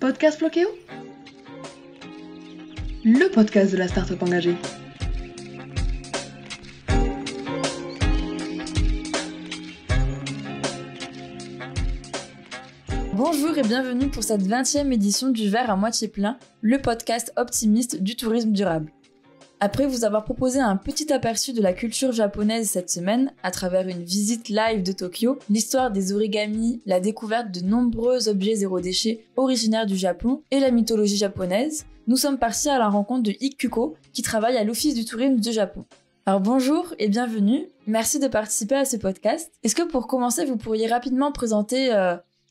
Podcast Floqueo, le podcast de la start-up engagée. Bonjour et bienvenue pour cette 20e édition du Verre à moitié plein, le podcast optimiste du tourisme durable. Après vous avoir proposé un petit aperçu de la culture japonaise cette semaine, à travers une visite live de Tokyo, l'histoire des origamis, la découverte de nombreux objets zéro déchet originaires du Japon et la mythologie japonaise, nous sommes partis à la rencontre de Ikuko, qui travaille à l'Office du tourisme du Japon. Alors bonjour et bienvenue, merci de participer à ce podcast. Est-ce que pour commencer, vous pourriez rapidement présenter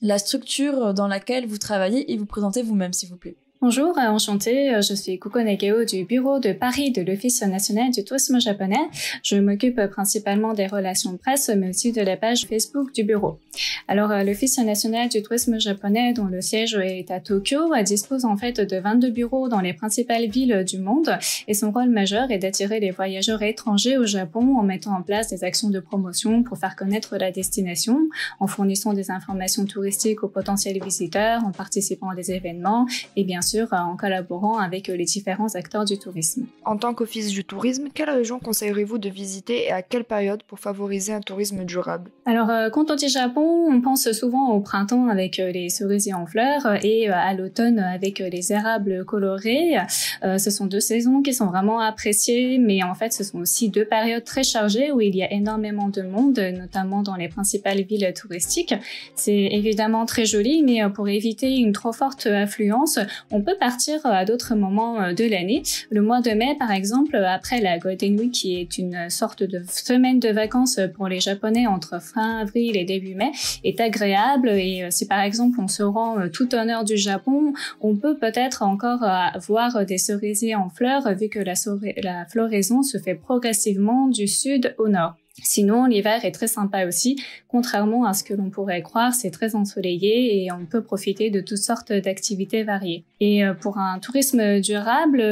la structure dans laquelle vous travaillez et vous présenter vous-même, s'il vous plaît? Bonjour, enchantée, je suis Kuko Negeo du bureau de Paris de l'Office national du tourisme japonais. Je m'occupe principalement des relations presse, mais aussi de la page Facebook du bureau. Alors, l'Office national du tourisme japonais, dont le siège est à Tokyo, dispose en fait de 22 bureaux dans les principales villes du monde et son rôle majeur est d'attirer les voyageurs étrangers au Japon en mettant en place des actions de promotion pour faire connaître la destination, en fournissant des informations touristiques aux potentiels visiteurs, en participant à des événements et bien sûr en collaborant avec les différents acteurs du tourisme. En tant qu'office du tourisme, quelle région conseillerez-vous de visiter et à quelle période pour favoriser un tourisme durable? Alors, quand on dit Japon, on pense souvent au printemps avec les cerisiers en fleurs et à l'automne avec les érables colorés. Ce sont deux saisons qui sont vraiment appréciées, mais en fait, ce sont aussi deux périodes très chargées où il y a énormément de monde, notamment dans les principales villes touristiques. C'est évidemment très joli, mais pour éviter une trop forte affluence, on peut partir à d'autres moments de l'année. Le mois de mai, par exemple, après la Golden Week, qui est une sorte de semaine de vacances pour les Japonais entre fin avril et début mai, est agréable. Et si par exemple on se rend tout au nord du Japon, on peut peut-être encore voir des cerisiers en fleurs vu que la floraison se fait progressivement du sud au nord. Sinon, l'hiver est très sympa aussi. Contrairement à ce que l'on pourrait croire, c'est très ensoleillé et on peut profiter de toutes sortes d'activités variées. Et pour un tourisme durable,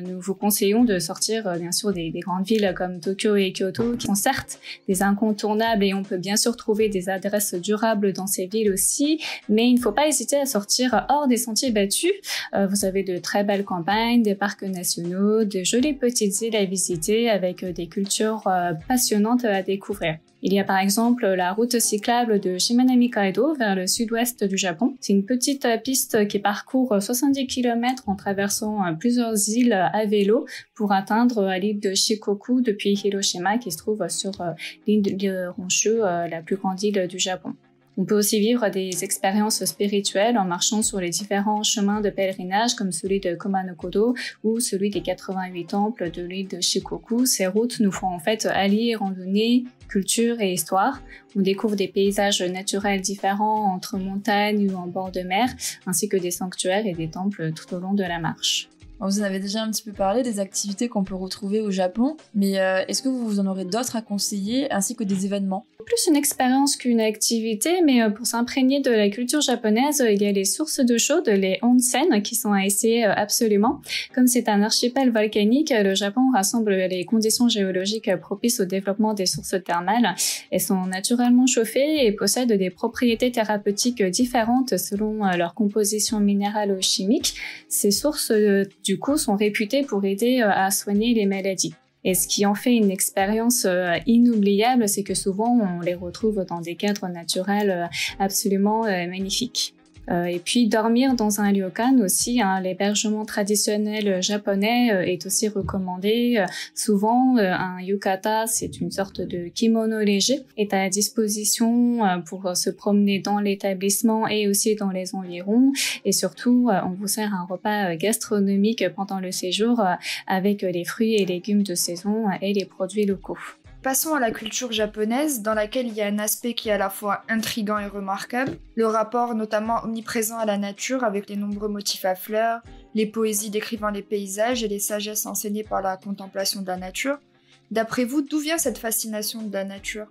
nous vous conseillons de sortir bien sûr des grandes villes comme Tokyo et Kyoto, qui sont certes des incontournables et on peut bien sûr trouver des adresses durables dans ces villes aussi, mais il ne faut pas hésiter à sortir hors des sentiers battus. Vous avez de très belles campagnes, des parcs nationaux, de jolies petites îles à visiter avec des cultures passionnantes à découvrir. Il y a par exemple la route cyclable de Shimanami-Kaido vers le sud-ouest du Japon. C'est une petite piste qui parcourt 70 km en traversant plusieurs îles à vélo pour atteindre l'île de Shikoku depuis Hiroshima qui se trouve sur l'île de Honshu, la plus grande île du Japon. On peut aussi vivre des expériences spirituelles en marchant sur les différents chemins de pèlerinage comme celui de Kumano-Kodo ou celui des 88 temples de l'île de Shikoku. Ces routes nous font en fait allier randonnée, culture et histoire. On découvre des paysages naturels différents entre montagnes ou en bord de mer, ainsi que des sanctuaires et des temples tout au long de la marche. Vous en avez déjà un petit peu parlé des activités qu'on peut retrouver au Japon, mais est-ce que vous en aurez d'autres à conseiller, ainsi que des événements? Plus une expérience qu'une activité, mais pour s'imprégner de la culture japonaise, il y a les sources d'eau chaude, les onsen, qui sont à essayer absolument. Comme c'est un archipel volcanique, le Japon rassemble les conditions géologiques propices au développement des sources thermales. Elles sont naturellement chauffées et possèdent des propriétés thérapeutiques différentes selon leur composition minérale ou chimique. Ces sources, du coup, sont réputées pour aider à soigner les maladies. Et ce qui en fait une expérience inoubliable, c'est que souvent on les retrouve dans des cadres naturels absolument magnifiques. Et puis dormir dans un ryokan aussi, l'hébergement traditionnel japonais est aussi recommandé. Souvent, un yukata, c'est une sorte de kimono léger, est à disposition pour se promener dans l'établissement et aussi dans les environs. Et surtout, on vous sert un repas gastronomique pendant le séjour avec les fruits et légumes de saison et les produits locaux. Passons à la culture japonaise, dans laquelle il y a un aspect qui est à la fois intriguant et remarquable, le rapport notamment omniprésent à la nature avec les nombreux motifs à fleurs, les poésies décrivant les paysages et les sagesses enseignées par la contemplation de la nature. D'après vous, d'où vient cette fascination de la nature ?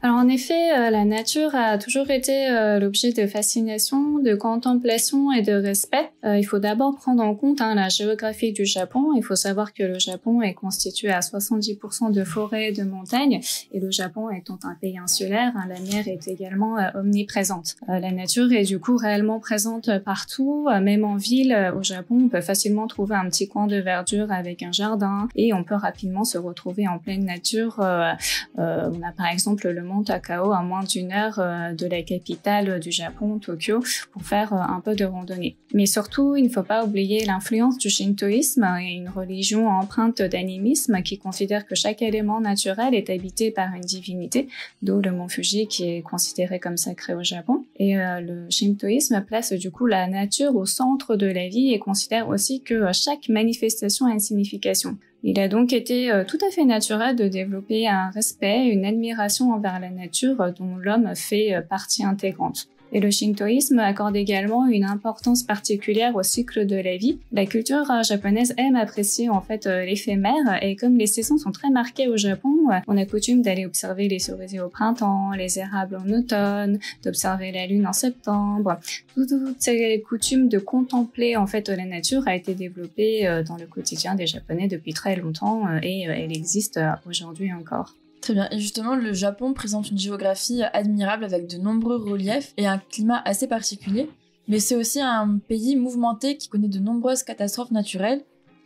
Alors en effet, la nature a toujours été l'objet de fascination, de contemplation et de respect. Il faut d'abord prendre en compte la géographie du Japon. Il faut savoir que le Japon est constitué à 70% de forêts et de montagnes, et le Japon étant un pays insulaire, la mer est également omniprésente. La nature est du coup réellement présente partout, même en ville. Au Japon, on peut facilement trouver un petit coin de verdure avec un jardin, et on peut rapidement se retrouver en pleine nature. On a par exemple le mont Takao à moins d'1 heure de la capitale du Japon, Tokyo, pour faire un peu de randonnée. Mais surtout, il ne faut pas oublier l'influence du shintoïsme, une religion empreinte d'animisme qui considère que chaque élément naturel est habité par une divinité, d'où le mont Fuji qui est considéré comme sacré au Japon. Et le shintoïsme place du coup la nature au centre de la vie et considère aussi que chaque manifestation a une signification. Il a donc été tout à fait naturel de développer un respect, une admiration envers la nature dont l'homme fait partie intégrante. Et le shintoïsme accorde également une importance particulière au cycle de la vie. La culture japonaise aime apprécier en fait l'éphémère, et comme les saisons sont très marquées au Japon, on a coutume d'aller observer les cerisiers au printemps, les érables en automne, d'observer la lune en septembre. Toutes ces coutumes de contempler en fait la nature a été développée dans le quotidien des Japonais depuis très longtemps, et elle existe aujourd'hui encore. Très bien. Et justement, le Japon présente une géographie admirable avec de nombreux reliefs et un climat assez particulier. Mais c'est aussi un pays mouvementé qui connaît de nombreuses catastrophes naturelles.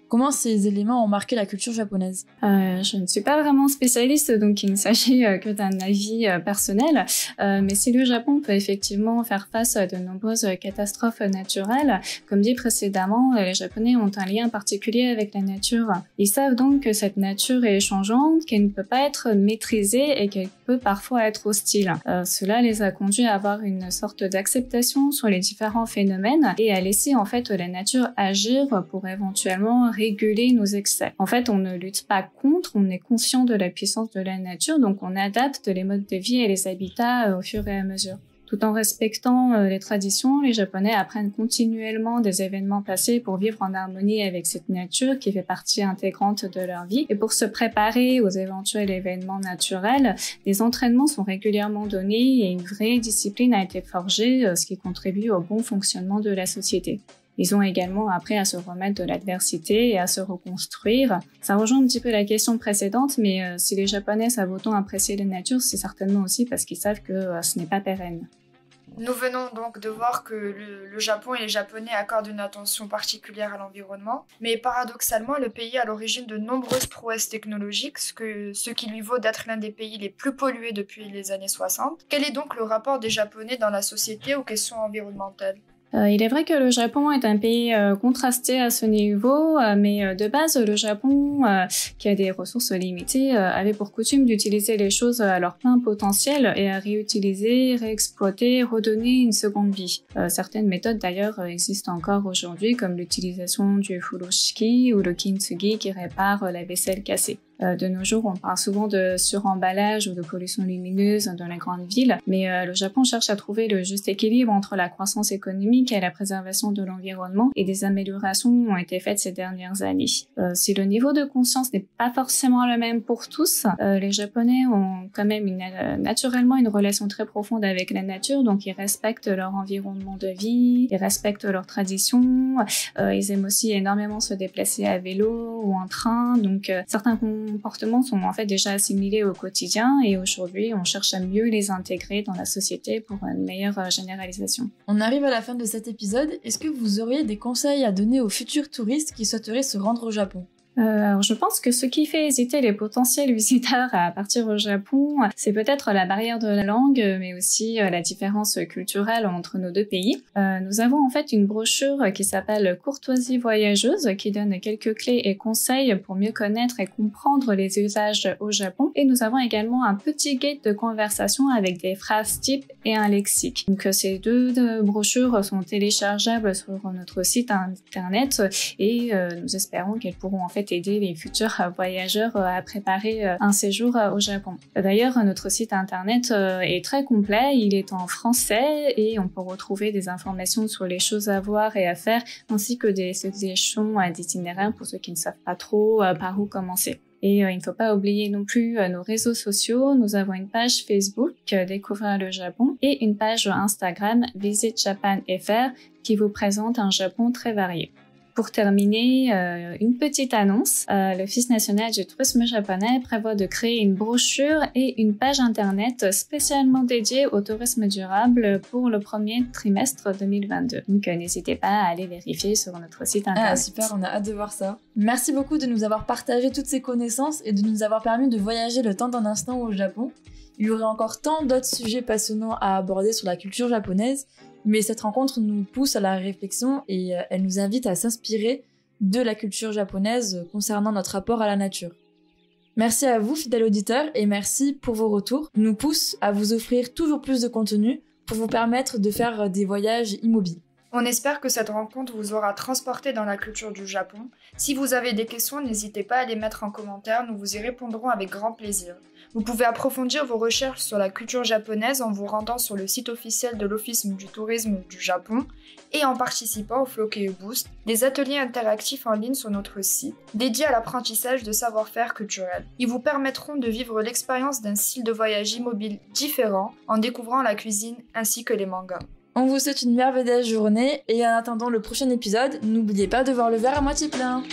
Comment ces éléments ont marqué la culture japonaise ? Je ne suis pas vraiment spécialiste, donc il ne s'agit que d'un avis personnel. Mais si le Japon peut effectivement faire face à de nombreuses catastrophes naturelles, comme dit précédemment, les Japonais ont un lien particulier avec la nature. Ils savent donc que cette nature est changeante, qu'elle ne peut pas être maîtrisée et qu'elle peut parfois être hostile. Cela les a conduits à avoir une sorte d'acceptation sur les différents phénomènes et à laisser en fait la nature agir pour éventuellement réguler nos excès. En fait, on ne lutte pas contre, on est conscient de la puissance de la nature, donc on adapte les modes de vie et les habitats au fur et à mesure. Tout en respectant les traditions, les Japonais apprennent continuellement des événements passés pour vivre en harmonie avec cette nature qui fait partie intégrante de leur vie. Et pour se préparer aux éventuels événements naturels, des entraînements sont régulièrement donnés et une vraie discipline a été forgée, ce qui contribue au bon fonctionnement de la société. Ils ont également appris à se remettre de l'adversité et à se reconstruire. Ça rejoint un petit peu la question précédente, mais si les Japonais savent autant apprécier la nature, c'est certainement aussi parce qu'ils savent que ce n'est pas pérenne. Nous venons donc de voir que le Japon et les Japonais accordent une attention particulière à l'environnement, mais paradoxalement, le pays est à l'origine de nombreuses prouesses technologiques, ce qui lui vaut d'être l'un des pays les plus pollués depuis les années 60. Quel est donc le rapport des Japonais dans la société aux questions environnementales ? Il est vrai que le Japon est un pays contrasté à ce niveau, mais de base, le Japon, qui a des ressources limitées, avait pour coutume d'utiliser les choses à leur plein potentiel et à réutiliser, réexploiter, redonner une seconde vie. Certaines méthodes d'ailleurs existent encore aujourd'hui, comme l'utilisation du furoshiki ou le kintsugi qui répare la vaisselle cassée. De nos jours, on parle souvent de suremballage ou de pollution lumineuse dans les grandes villes, mais le Japon cherche à trouver le juste équilibre entre la croissance économique et la préservation de l'environnement, et des améliorations ont été faites ces dernières années. Si le niveau de conscience n'est pas forcément le même pour tous, les Japonais ont quand même naturellement une relation très profonde avec la nature, donc ils respectent leur environnement de vie, ils respectent leurs traditions, ils aiment aussi énormément se déplacer à vélo ou en train, donc certains comportements sont en fait déjà assimilés au quotidien, et aujourd'hui on cherche à mieux les intégrer dans la société pour une meilleure généralisation. On arrive à la fin de cet épisode. Est-ce que vous auriez des conseils à donner aux futurs touristes qui souhaiteraient se rendre au Japon ? Alors je pense que ce qui fait hésiter les potentiels visiteurs à partir au Japon, c'est peut-être la barrière de la langue, mais aussi la différence culturelle entre nos deux pays. Nous avons en fait une brochure qui s'appelle Courtoisie voyageuse, qui donne quelques clés et conseils pour mieux connaître et comprendre les usages au Japon. Et nous avons également un petit guide de conversation avec des phrases types et un lexique. Donc ces deux brochures sont téléchargeables sur notre site internet, et nous espérons qu'elles pourront en fait aider les futurs voyageurs à préparer un séjour au Japon. D'ailleurs, notre site internet est très complet, il est en français et on peut retrouver des informations sur les choses à voir et à faire, ainsi que des suggestions d'itinéraires pour ceux qui ne savent pas trop par où commencer. Et il ne faut pas oublier non plus nos réseaux sociaux. Nous avons une page Facebook, Découvrir le Japon, et une page Instagram, Visit Japan FR, qui vous présente un Japon très varié. Pour terminer, une petite annonce. L'Office national du tourisme japonais prévoit de créer une brochure et une page internet spécialement dédiée au tourisme durable pour le premier trimestre 2022. Donc n'hésitez pas à aller vérifier sur notre site internet. Ah super, on a hâte de voir ça. Merci beaucoup de nous avoir partagé toutes ces connaissances et de nous avoir permis de voyager le temps d'un instant au Japon. Il y aurait encore tant d'autres sujets passionnants à aborder sur la culture japonaise, mais cette rencontre nous pousse à la réflexion et elle nous invite à s'inspirer de la culture japonaise concernant notre rapport à la nature. Merci à vous, fidèles auditeurs, et merci pour vos retours. Ils nous poussent à vous offrir toujours plus de contenu pour vous permettre de faire des voyages immobiles. On espère que cette rencontre vous aura transporté dans la culture du Japon. Si vous avez des questions, n'hésitez pas à les mettre en commentaire, nous vous y répondrons avec grand plaisir. Vous pouvez approfondir vos recherches sur la culture japonaise en vous rendant sur le site officiel de l'Office du tourisme du Japon et en participant au Flokei Boost, des ateliers interactifs en ligne sur notre site, dédiés à l'apprentissage de savoir-faire culturel. Ils vous permettront de vivre l'expérience d'un style de voyage immobile différent en découvrant la cuisine ainsi que les mangas. On vous souhaite une merveilleuse journée et en attendant le prochain épisode, n'oubliez pas de voir le verre à moitié plein.